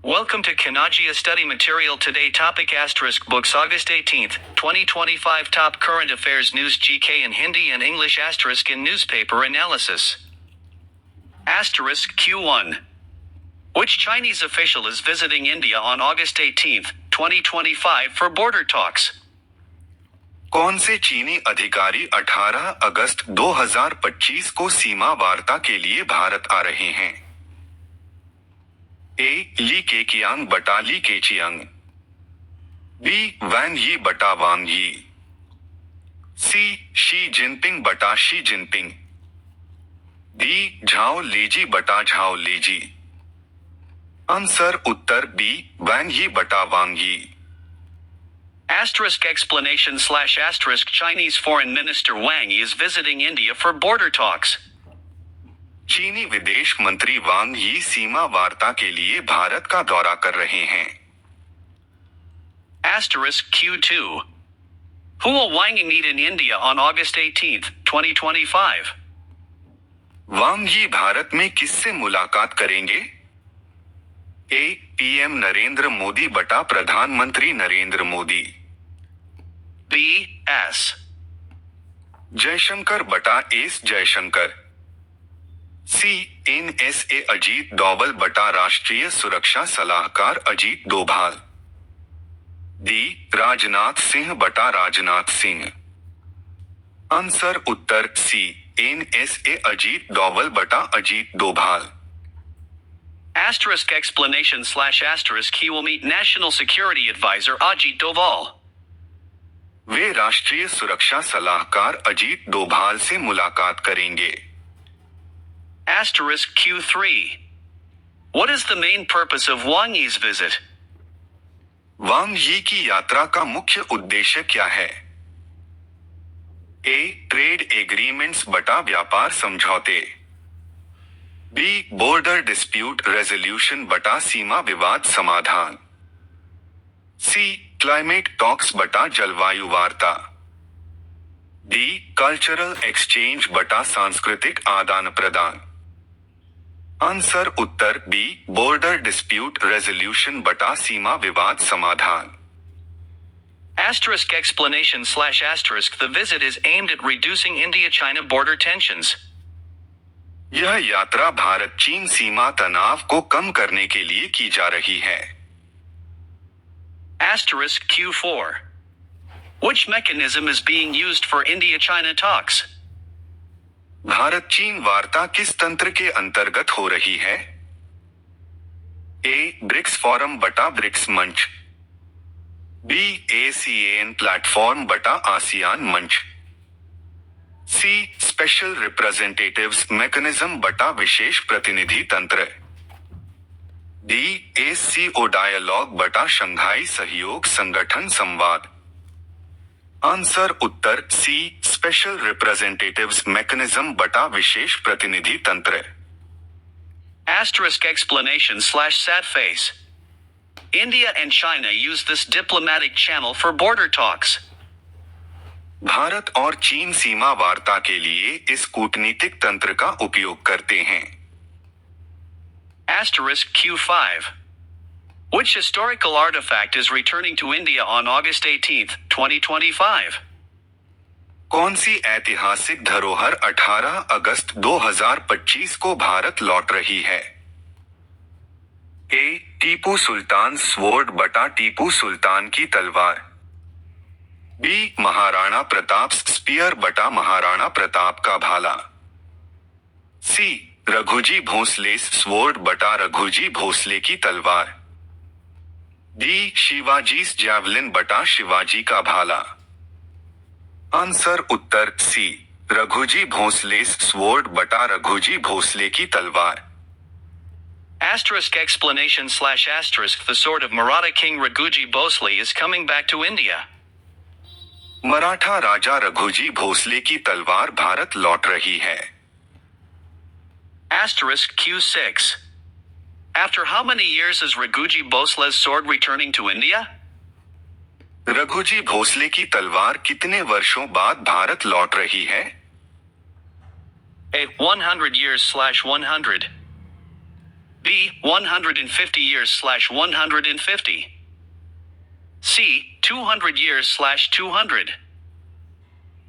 Welcome to Kanagia Study Material Today Topic Asterisk Books August 18th, 2025 Top Current Affairs News GK in Hindi and English Asterisk in Newspaper Analysis Asterisk Q1 Which Chinese official is visiting India on August 18th, 2025 for border talks? कौन से चीनी अधिकारी 18 अगस्त 2025 को सीमा वार्ता के लिए भारत आ रहे हैं? ए. ली केकियांग बटा ली केचियांग, बी. वैंग यी बटा वांग यी, सी. शी जिनपिंग बटा शी जिनपिंग, डी. झाओ लीजी बटा झाओ लीजी। आंसर उत्तर बी. वैंग यी बटा वांग यी। Asterisk explanation slash asterisk Chinese Foreign Minister Wang Yi is visiting India for border talks. चीनी विदेश मंत्री वांग यी सीमा वार्ता के लिए भारत का दौरा कर रहे हैं। Asterisk Q2 Who will Wang Yi meet in India on August 18th, 2025? वांग यी भारत में किससे मुलाकात करेंगे? ए. पीएम नरेंद्र मोदी बटा प्रधानमंत्री नरेंद्र मोदी, B. S. जयशंकर बटा एस जयशंकर, सी. NSA अजीत डोवल बटा राष्ट्रीय सुरक्षा सलाहकार अजीत डोभाल, डी. राजनाथ सिंह बटा राजनाथ सिंह। आंसर उत्तर सी. NSA अजीत डोवल बटा Ajit Doval. Asterisk explanation slash asterisk He will meet National Security Advisor Ajit Doval. वे राष्ट्रीय सुरक्षा सलाहकार अजीत डोभाल से मुलाकात करेंगे। Asterisk Q3 What is the main purpose of Wang Yi's visit? वांग यी की यात्रा का मुख्य उद्देश्य क्या है? ए. ट्रेड एग्रीमेंट्स बटा व्यापार समझौते, बी. बॉर्डर डिस्प्यूट रेजोल्यूशन बटा सीमा विवाद समाधान, सी. क्लाइमेट टॉक्स बटा जलवायु वार्ता, डी. कल्चरल एक्सचेंज बटा सांस्कृतिक आदान प्रदान। आंसर उत्तर बी. बॉर्डर डिस्प्यूट रेजोल्यूशन बटा सीमा विवाद समाधान। Asterisk explanation slash asterisk The visit is aimed at reducing India-China border tensions. यह यात्रा भारत चीन सीमा तनाव को कम करने के लिए की जा रही है। Asterisk Q4 Which mechanism is being used for India-China talks? Bharat चीन वार्ता किस तंत्र के अंतर्गत हो रही है? ए. ब्रिक्स फोरम बटा ब्रिक्स मंच, बी. ASEAN प्लेटफॉर्म बटा आसियान मंच, सी. स्पेशल रिप्रेजेंटेटिव्स मैकेनिज्म बटा विशेष प्रतिनिधि तंत्र, डी. SCO डायलॉग बटा शंघाई सहयोग संगठन संवाद। आंसर उत्तर सी. स्पेशल रिप्रेजेंटेटिव्स मैकेनिज्म बटा विशेष प्रतिनिधि तंत्र। Asterisk explanation slash sad face India and China use this diplomatic channel for border talks. Bharat और चीन सीमा वार्ता के लिए इस कूटनीतिक तंत्र का उपयोग करते हैं। Asterisk Q5 Which historical artifact is returning to India on August 18th, 2025? कौन सी ऐतिहासिक धरोहर 18 अगस्त 2025 को भारत लौट रही है? ए. टीपू सुल्तान स्वॉर्ड बटा टीपू सुल्तान की तलवार, बी. महाराणा प्रताप स्पीयर बटा महाराणा प्रताप का भाला, सी. रघुजी भोसले स्वॉर्ड बटा रघुजी भोसले की तलवार, डी. शिवाजी's जैवलिन बटा शिवाजी का भाला। आंसर उत्तर सी. रघुजी भोसले स्वॉर्ड बटा रघुजी भोसले की तलवार। Asterisk explanation slash asterisk The sword of Maratha King Raghuji Bhosle is coming back to India. Maratha राजा रघुजी भोसले की तलवार भारत लौट रही है। Asterisk Q6 After how many years is Raghuji Bhosle's sword returning to India? Raghuji Bhosle की तलवार कितने वर्षों बाद भारत लौट रही है? A 100 years slash 100 B. 150 years/150. C. 200 years/200.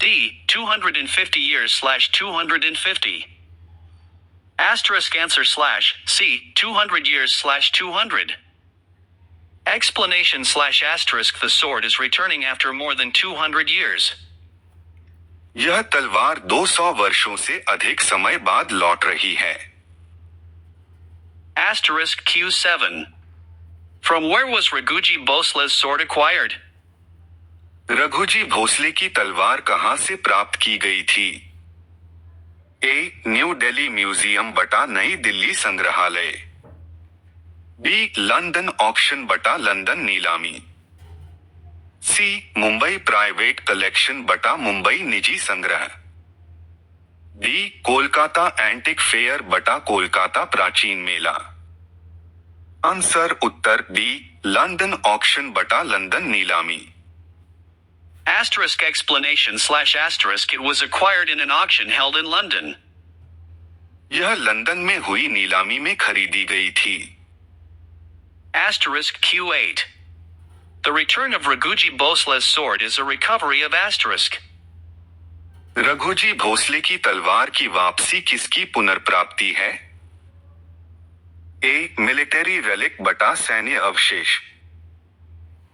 D. 250 years/250. Asterisk answer slash C. 200 years/200. Explanation slash asterisk the sword is returning after more than 200 years. यह तलवार 200 वर्षों से अधिक समय बाद लौट रही है। Asterisk Q7. From where was Raghuji Bhosle's sword acquired? Raghuji Bhosle की तलवार कहां से प्राप्त की गई थी? ए. न्यू दिल्ली म्यूजियम बटा नई दिल्ली संग्रहालय। बी. लंदन ऑक्शन बटा लंदन नीलामी। सी. मुंबई प्राइवेट कलेक्शन बटा मुंबई निजी संग्रह। डी. कोलकाता एंटिक फेयर बटा कोलकाता प्राचीन मेला। आंसर उत्तर डी. लंदन ऑक्शन बटा लंदन नीलामी। Asterisk explanation slash asterisk it was acquired in an auction held in London. यह लंदन में हुई नीलामी में खरीदी गई थी। Asterisk Q8. The return of Raghuji Bhosle's sword is a recovery of asterisk. Raghuji Bhosle की तलवार की वापसी किसकी पुनर्प्राप्ति है? ए. मिलिट्री रेलिक बटा सैन्य अवशेष।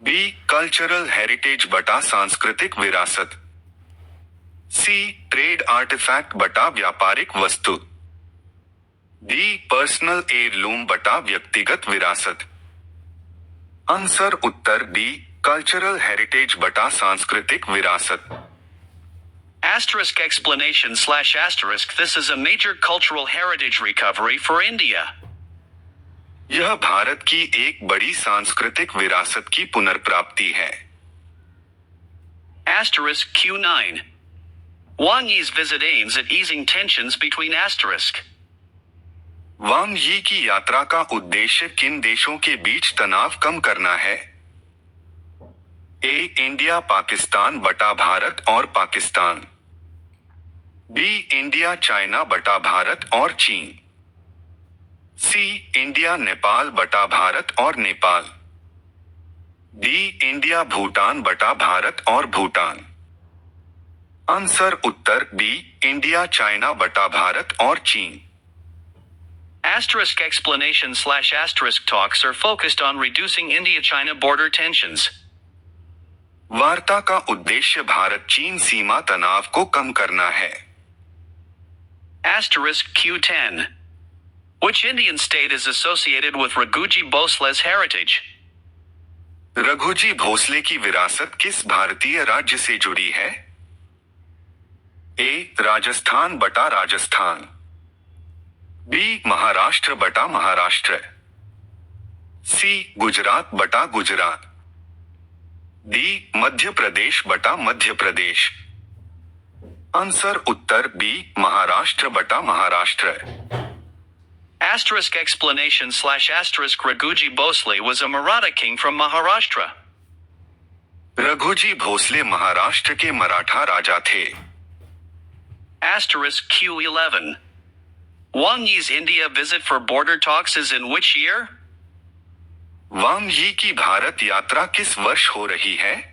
बी. कल्चरल हेरिटेज बटा सांस्कृतिक विरासत। सी. ट्रेड आर्टिफैक्ट बटा व्यापारिक वस्तु। डी. पर्सनल एयरलूम बटा व्यक्तिगत विरासत। आंसर उत्तर डी. कल्चरल हेरिटेज बटा सांस्कृतिक विरासत। Asterisk explanation slash asterisk this is a major cultural heritage recovery for India. यह भारत की एक बड़ी सांस्कृतिक विरासत की पुनर्प्राप्ति है। Asterisk Q9. Wang Yi's visit aims at easing tensions between asterisk. वांग यी की यात्रा का उद्देश्य किन देशों के बीच तनाव कम करना है? ए. इंडिया पाकिस्तान बटा भारत और पाकिस्तान। बी. इंडिया चाइना बटा भारत और चीन। सी. इंडिया नेपाल बटा भारत और नेपाल। डी. इंडिया भूटान बटा भारत और भूटान। आंसर उत्तर डी. इंडिया चाइना बटा भारत और चीन। Asterisk explanation slash asterisk talks are focused on reducing India-China border tensions. वार्ता का उद्देश्य भारत चीन सीमा तनाव को कम करना है। Asterisk Q10. Which Indian state is associated with Raghuji Bhosle's heritage? Raghuji Bhosle की विरासत किस भारतीय राज्य से जुड़ी है? ए. राजस्थान बटा राजस्थान। बी. महाराष्ट्र बटा महाराष्ट्र। सी. गुजरात बटा गुजरात। डी. मध्य प्रदेश बटा मध्य प्रदेश। आंसर उत्तर बी. महाराष्ट्र बटा Maharashtra. Asterisk explanation slash asterisk Raghuji Bhosle was a Maratha king from Maharashtra. Raghuji Bhosle Maharashtra के मराठा राजा थे। Asterisk Q11. Wang Yi's India visit for border talks is in which year? वांग यी की भारत यात्रा किस वर्ष हो रही है?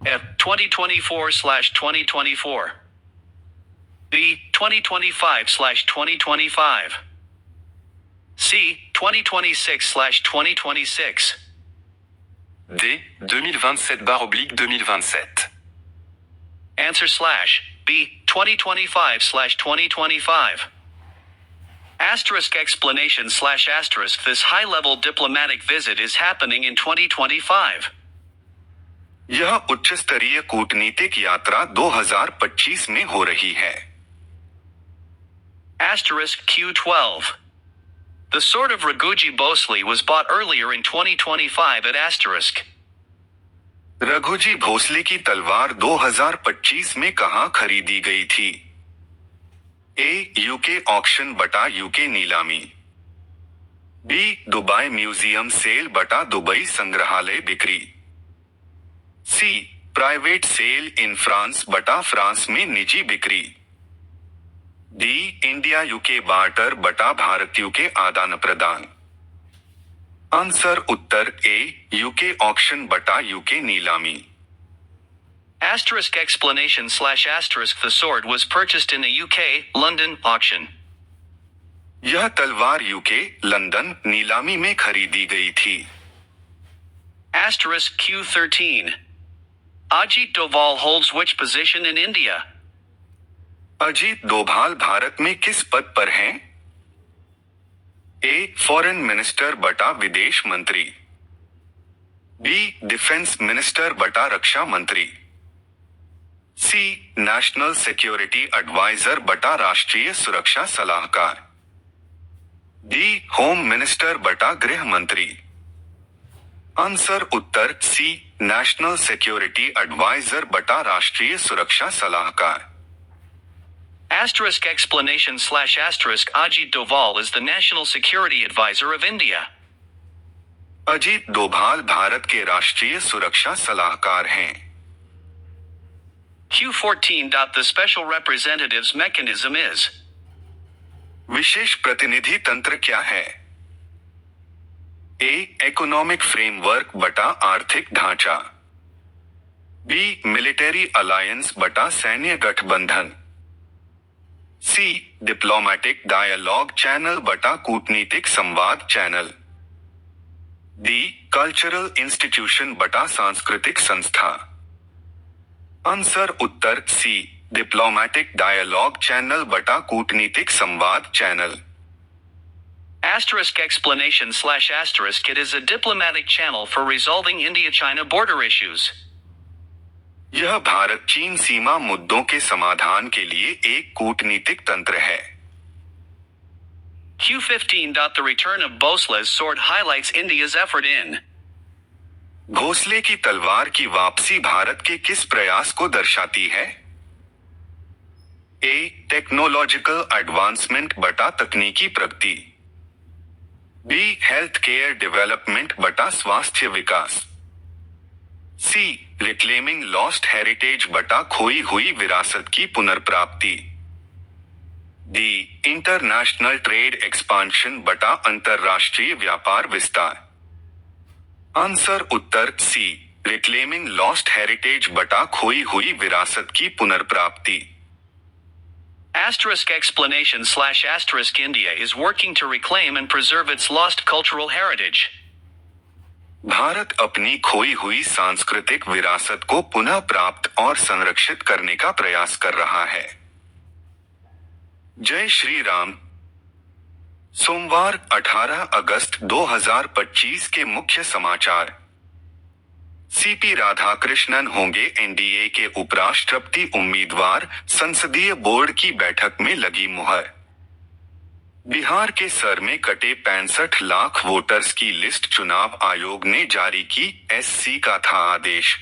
F. 2024/2024. B. 2025/2025. C. 2026/2026. D. 2027/2027. Answer slash B. 2025/2025. Asterisk explanation slash asterisk this high-level diplomatic visit is happening in 2025. यह उच्च स्तरीय कूटनीतिक यात्रा 2025 में हो रही है। Asterisk Q12. The sword of Raghuji Bhosle was bought earlier in 2025 at asterisk. Raghuji Bhosle की तलवार 2025 में कहां खरीदी गई थी? ए. यूके ऑक्शन बटा यूके नीलामी। बी. दुबई म्यूजियम सेल बटा दुबई संग्रहालय बिक्री। सी. प्राइवेट सेल इन फ्रांस बटा फ्रांस में निजी बिक्री। डी इंडिया यूके बार्टर बटा भारत यूके आदान प्रदान। आंसर उत्तर ए यूके ऑक्शन बटा यूके नीलामी। Asterisk explanation slash asterisk the sword was purchased in a UK, London auction. यह तलवार यूके लंदन नीलामी में खरीदी गई थी। Asterisk Q13. Ajit Doval holds which position in India? Ajit Doval Bharat में किस पद पर हैं? ए फॉरेन मिनिस्टर बटा विदेश मंत्री, बी डिफेंस मिनिस्टर बटा रक्षा मंत्री, सी नेशनल सिक्योरिटी एडवाइजर बटा राष्ट्रीय सुरक्षा सलाहकार, डी होम मिनिस्टर बटा गृह मंत्री। आंसर उत्तर सी नेशनल सिक्योरिटी एडवाइजर बटा राष्ट्रीय सुरक्षा सलाहकार। Asterisk explanation slash asterisk Ajit Doval is the National Security Advisor of India. Ajit Doval Bharat के राष्ट्रीय सुरक्षा सलाहकार हैं। Q14. The special representatives mechanism is. विशेष प्रतिनिधि तंत्र क्या है? ए इकोनॉमिक फ्रेमवर्क बटा आर्थिक ढांचा, बी मिलिट्री अलायंस बटा सैन्य गठबंधन, सी डिप्लोमेटिक डायलॉग चैनल बटा कूटनीतिक संवाद चैनल, डी कल्चरल इंस्टीट्यूशन बटा सांस्कृतिक संस्था। आंसर उत्तर सी डिप्लोमेटिक डायलॉग चैनल बटा कूटनीतिक संवाद channel. Asterisk explanation slash asterisk it is a diplomatic channel for resolving India-China border issues. यह भारत चीन सीमा मुद्दों के समाधान के लिए एक कूटनीतिक तंत्र है। Q15. The return of Bhosle's sword highlights India's effort in. Bhosle की तलवार की वापसी भारत के किस प्रयास को दर्शाती है? ए टेक्नोलॉजिकल एडवांसमेंट बटा तकनीकी प्रगति, बी हेल्थ केयर डेवलपमेंट बटा स्वास्थ्य विकास, सी रिक्लेमिंग लॉस्ट हेरिटेज बटा खोई हुई विरासत की पुनर्प्राप्ति, डी इंटरनेशनल ट्रेड एक्सपांशन बटा अंतरराष्ट्रीय व्यापार विस्तार। आंसर उत्तर सी रिक्लेमिंग लॉस्ट हेरिटेज बटा खोई हुई विरासत की पुनर्प्राप्ति। Asterisk explanation slash asterisk India is working to reclaim and preserve its lost cultural heritage. Bharat अपनी खोई हुई सांस्कृतिक विरासत को पुनः प्राप्त और संरक्षित करने का प्रयास कर रहा है। जय श्री राम। सोमवार 18 अगस्त 2025 के मुख्य समाचार। सीपी राधाकृष्णन होंगे एनडीए के उपराष्ट्रपति उम्मीदवार, संसदीय बोर्ड की बैठक में लगी मुहर। बिहार के सर में कटे 65 लाख वोटर्स की लिस्ट चुनाव आयोग ने जारी की, एससी का था आदेश।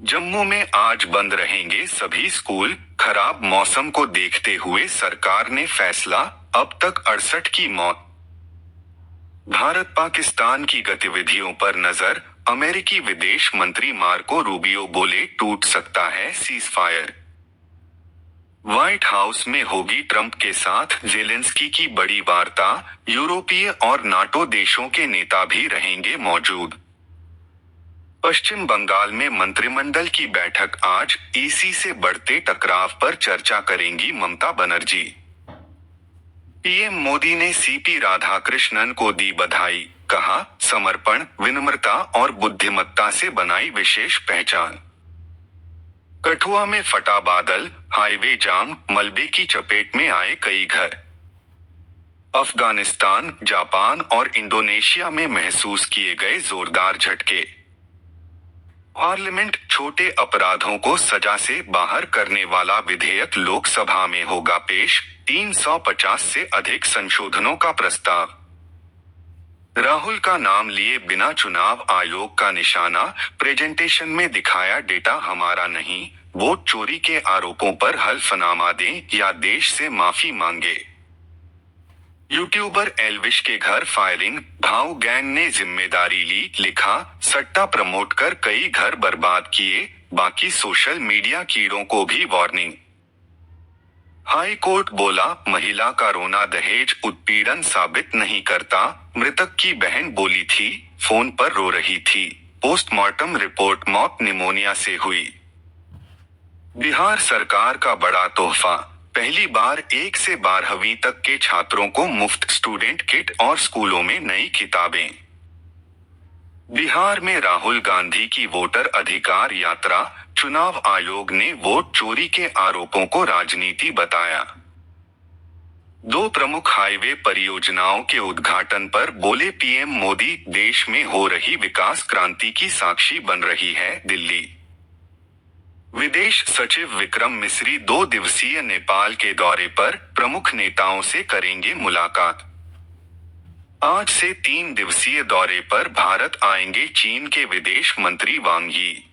जम्मू में आज बंद रहेंगे सभी स्कूल, खराब मौसम को देखते हुए सरकार ने फैसला, अब तक 68 की मौत। भारत पाकिस्तान की गतिविधियों पर नजर, अमेरिकी विदेश मंत्री मार्को रूबियो बोले टूट सकता है सीजफायर। व्हाइट हाउस में होगी ट्रंप के साथ जेलेंस्की की बड़ी वार्ता, यूरोपीय और नाटो देशों के नेता भी रहेंगे मौजूद। पश्चिम बंगाल में मंत्रिमंडल की बैठक आज, ईसी से बढ़ते टकराव पर चर्चा करेंगी ममता बनर्जी। पीएम मोदी ने सीपी राधाकृष्णन को दी बधाई, कहा समर्पण, विनम्रता और बुद्धिमत्ता से बनाई विशेष पहचान। कठुआ में फटा बादल, हाईवे जाम, मलबे की चपेट में आए कई घर। अफगानिस्तान, जापान और इंडोनेशिया में महसूस किए गए जोरदार झटके। पार्लियामेंट, छोटे अपराधों को सजा से बाहर करने वाला विधेयक लोकसभा में होगा पेश, 350 से अधिक संशोधनों का प्रस्ताव। राहुल का नाम लिए बिना चुनाव आयोग का निशाना, प्रेजेंटेशन में दिखाया डेटा हमारा नहीं, वोट चोरी के आरोपों पर हल्फनामा दें या देश से माफी मांगे। यूट्यूबर एल्विश के घर फायरिंग, भाऊ गैंग ने जिम्मेदारी ली, लिखा सट्टा प्रमोट कर कई घर बर्बाद किए, बाकी सोशल मीडिया कीड़ों को भी वार्निंग। हाई कोर्ट बोला, महिला का रोना दहेज उत्पीड़न साबित नहीं करता। मृतक की बहन बोली थी, फोन पर रो रही थी। पोस्टमार्टम रिपोर्ट, मौत निमोनिया से हुई। बिहार सरकार का बड़ा तोहफा, पहली बार 1 से 12वीं तक के छात्रों को मुफ्त स्टूडेंट किट और स्कूलों में नई किताबें। बिहार में राहुल गांधी की वोटर अधिकार यात्रा, चुनाव आयोग ने वोट चोरी के आरोपों को राजनीति बताया। 2 प्रमुख हाईवे परियोजनाओं के उद्घाटन पर बोले पीएम मोदी, देश में हो रही विकास क्रांति की साक्षी बन रही है दिल्ली। विदेश सचिव विक्रम मिस्री 2 दिवसीय नेपाल के दौरे पर, प्रमुख नेताओं से करेंगे मुलाकात। आज से 3 दिवसीय दौरे पर भारत आएंगे चीन के विदेश मंत्री वांग यी।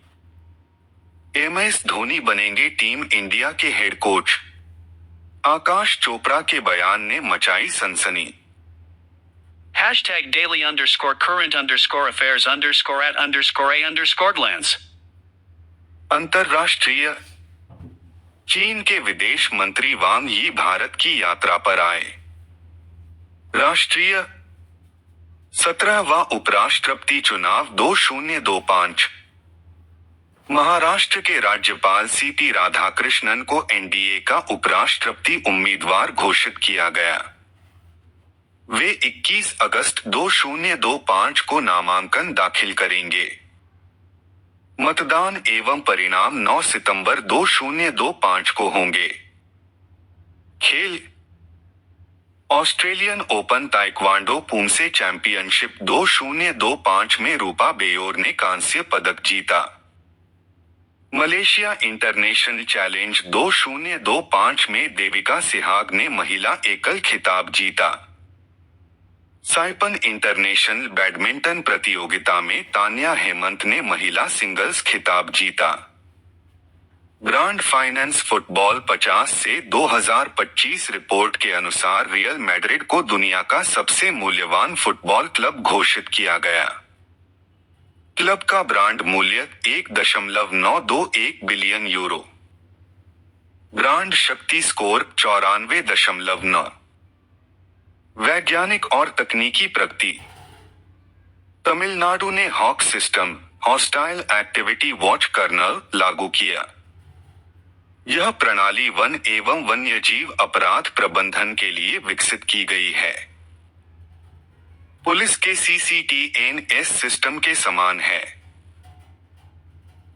MS धोनी बनेंगे टीम इंडिया के हेड कोच। आकाश चोपड़ा के बयान ने मचाई सनसनी। #daily_current_affairs_at_a_glance। अंतर्राष्ट्रीय। चीन के विदेश मंत्री वांग यी भारत की यात्रा पर आए। राष्ट्रीय। 17वां उपराष्ट्रपति चुनाव 2025। महाराष्ट्र के राज्यपाल CP राधाकृष्णन को NDA का उपराष्ट्रपति उम्मीदवार घोषित किया गया। वे 21 अगस्त 2025 को नामांकन दाखिल करेंगे। मतदान एवं परिणाम 9 सितंबर 2025 को होंगे। खेल। Australian open taekwondo poomsae championship 2025 में रूपा बेयोर ने कांस्य पदक जीता। मलेशिया इंटरनेशनल चैलेंज 2025 में देविका सिहाग ने महिला एकल खिताब जीता। साइपन इंटरनेशनल बैडमिंटन प्रतियोगिता में तान्या हेमंत ने महिला सिंगल्स खिताब जीता। ब्रांड फाइनेंस फुटबॉल 50 से 2025 रिपोर्ट के अनुसार रियल मैड्रिड को दुनिया का सबसे मूल्यवान फुटबॉल क्लब घोषित किया गया। क्लब का ब्रांड मूल्य 1.921 बिलियन यूरो। ब्रांड शक्ति स्कोर 94.9। वैज्ञानिक और तकनीकी प्रगति। तमिलनाडु ने हॉक system, hostile activity watch kernel लागू किया। यह प्रणाली वन एवं वन्यजीव अपराध प्रबंधन के लिए विकसित की गई है। पुलिस के CCTNS सिस्टम के समान है।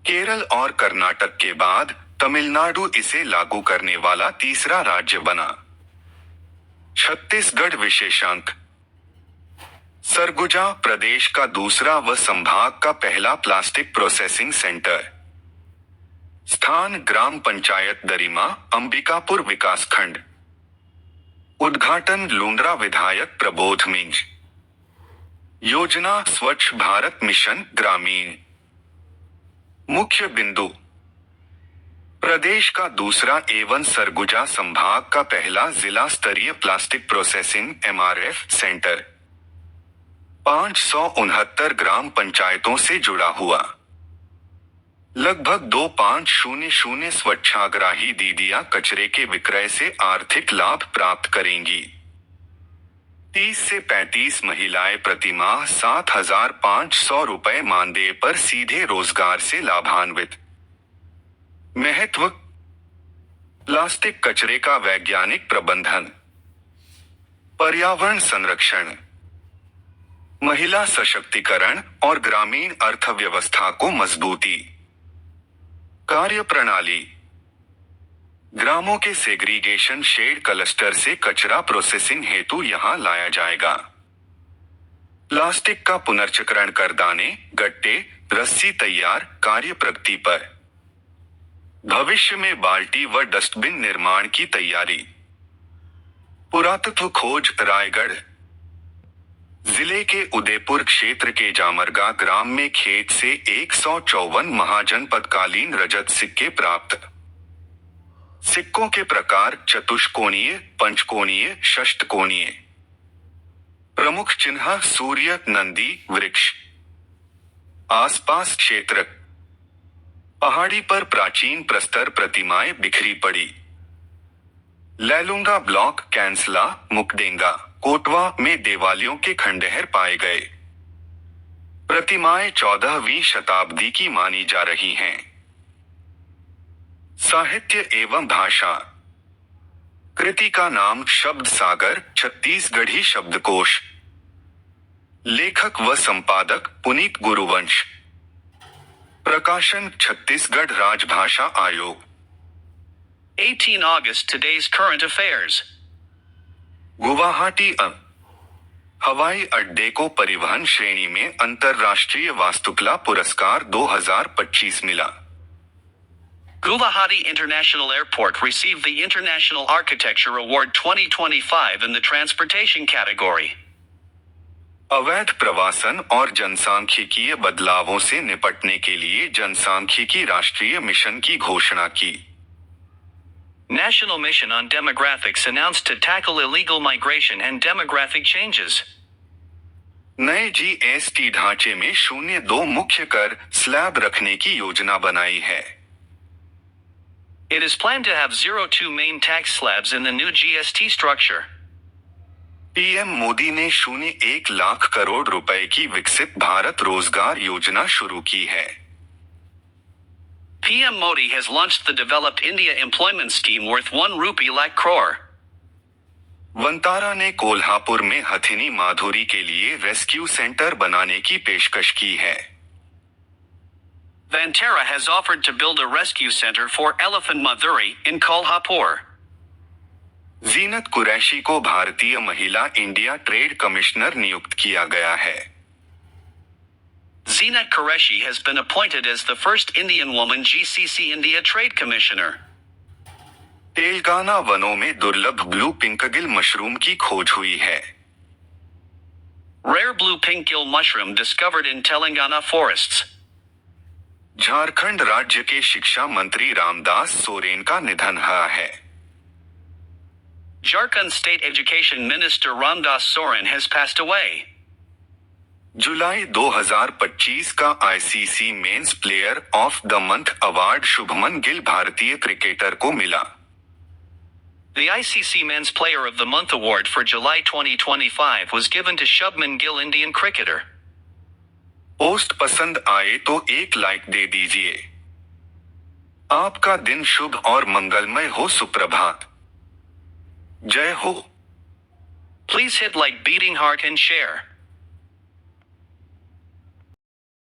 केरल और कर्नाटक के बाद तमिलनाडु इसे लागू करने वाला तीसरा राज्य बना। छत्तीसगढ़ विशेषांक। सरगुजा प्रदेश का दूसरा व संभाग का पहला प्लास्टिक प्रोसेसिंग सेंटर। स्थान ग्राम पंचायत दरिमा, अंबिकापुर विकासखंड। उद्घाटन लुंड्रा विधायक प्रबोध मिंज। योजना स्वच्छ भारत मिशन ग्रामीण। मुख्य बिंदु। प्रदेश का दूसरा एवं सरगुजा संभाग का पहला जिला स्तरीय प्लास्टिक प्रोसेसिंग MRF सेंटर 569 ग्राम पंचायतों से जुड़ा हुआ। लगभग 2500 स्वच्छाग्राही दीदियां कचरे के विक्रय से आर्थिक लाभ प्राप्त करेंगी। 30 से 35 महिलाएं प्रतिमाह 7,500 रुपए मानदेय पर सीधे रोजगार से लाभान्वित। महत्व। प्लास्टिक कचरे का वैज्ञानिक प्रबंधन, पर्यावरण संरक्षण, महिला सशक्तिकरण और ग्रामीण अर्थव्यवस्था को मजबूती। कार्यप्रणाली। ग्रामों के सेग्रीगेशन शेड क्लस्टर से कचरा प्रोसेसिंग हेतु यहां लाया जाएगा। प्लास्टिक का पुनर्चक्रण कर दाने, गट्टे, रस्सी तैयार, कार्य प्रगति पर। भविष्य में बाल्टी व डस्टबिन निर्माण की तैयारी। पुरातत्व खोज रायगढ़। जिले के उदयपुर क्षेत्र के जामरगा ग्राम में खेत से 154 महाजनपदकालीन रजत सिक्के प्राप्त। सिक्कों के प्रकार चतुष्कोणीय, पंचकोणीय, षष्टकोणीय। प्रमुख चिन्ह सूर्य, नंदी, वृक्ष। आसपास क्षेत्र। पहाड़ी पर प्राचीन प्रस्तर प्रतिमाएं बिखरी पड़ी। लैलूंगा ब्लॉक कैंसला मुकदेंगा कोटवा में देवालियों के खंडहर पाए गए। प्रतिमाएं 14वीं शताब्दी की मानी जा रही हैं। साहित्य एवं भाषा। कृति का नाम शब्द सागर छत्तीसगढ़ी शब्दकोश। लेखक व संपादक पुनीत गुरुवंश। प्रकाशन छत्तीसगढ़ राजभाषा आयोग। 18 August. Today's current affairs. Guwahati हवाई अड्डे को परिवहन श्रेणी में अंतर्राष्ट्रीय वास्तुकला पुरस्कार 2025 मिला। Guwahati International Airport received the International Architecture Award 2025 in the transportation category. अवैध प्रवासन और जनसांख्यिकीय बदलावों से निपटने के लिए जनसांख्यिकी राष्ट्रीय मिशन की घोषणा की। National Mission on Demographics announced to tackle illegal migration and demographic changes. नए जीएसटी ढांचे में 0.2 मुख्य कर स्लैब रखने की योजना बनाई है। It is planned to have 0.2 main tax slabs in the new GST structure. PM Modi ने 1 लाख करोड़ रुपए की विकसित भारत रोजगार योजना शुरू की है। PM Modi has launched the Developed India Employment Scheme worth 1 rupee lakh crore. Vantara ने कोल्हापुर में हथिनी माधुरी के लिए रेस्क्यू सेंटर बनाने की पेशकश की है। Vantara has offered to build a rescue center for elephant Madhuri in Kolhapur. जीनत कुरैशी को भारतीय महिला इंडिया ट्रेड कमिश्नर नियुक्त किया गया है। Zeenat Qureshi has been appointed as the first Indian woman GCC India Trade Commissioner. Telangana वनों में दुर्लभ ब्लू पिंकगिल मशरूम की खोज हुई है। Rare blue pink gill mushroom discovered in Telangana forests. Jharkhand राज्य के शिक्षा मंत्री रामदास सोरेन का निधन हुआ है। Jharkhand State Education Minister Ramdas Soren has passed away. जुलाई 2025 का ICC men's player of the month award Shubman Gill भारतीय क्रिकेटर को मिला। The ICC Men's Player of the Month award for July 2025 was given to Shubman Gill, Indian cricketer. Post पसंद आए तो एक like they दीजिए। आपका दिन शुभ और मंगलमय हो। सुप्रभात। जय हो। Please hit like, beating heart and share.